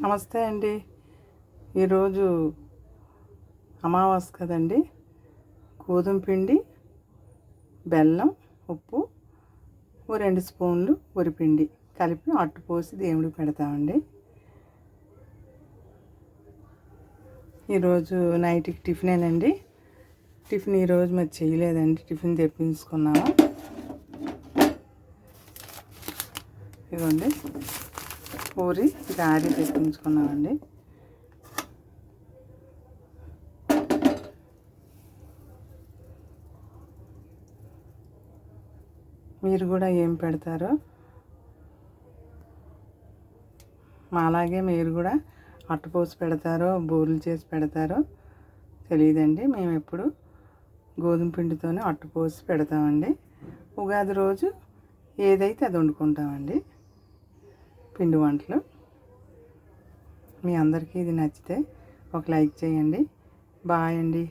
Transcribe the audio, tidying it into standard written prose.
నమస్తే అండి. ఈరోజు అమావాస్య కదండి. గోధుమ పిండి, బెల్లం, ఉప్పు, ఓ 2 స్పూన్లు వరిపిండి కలిపి అట్టు పోసి దేవుడికి పెడతామండి. ఈరోజు నైట్కి టిఫినేనండి. టిఫిన్ ఈరోజు మరి చేయలేదండి. టిఫిన్ తెప్పించుకున్నాము. ఇదిగోండి పూరి గారి తెప్పించుకున్నామండి. మీరు కూడా ఏం పెడతారో మాలాగే మీరు కూడా అట్టుపోసి పెడతారో బూరెలు చేసి పెడతారో తెలియదండి. మేము ఎప్పుడు గోధుమ పిండితోనే అట్టుపోసి పెడతామండి. ఉగాది రోజు ఏదైతే అది వండుకుంటామండి పిండి వంటలు. మీ అందరికీ ఇది నచ్చితే ఒక లైక్ చేయండి. బాయ్ అండి.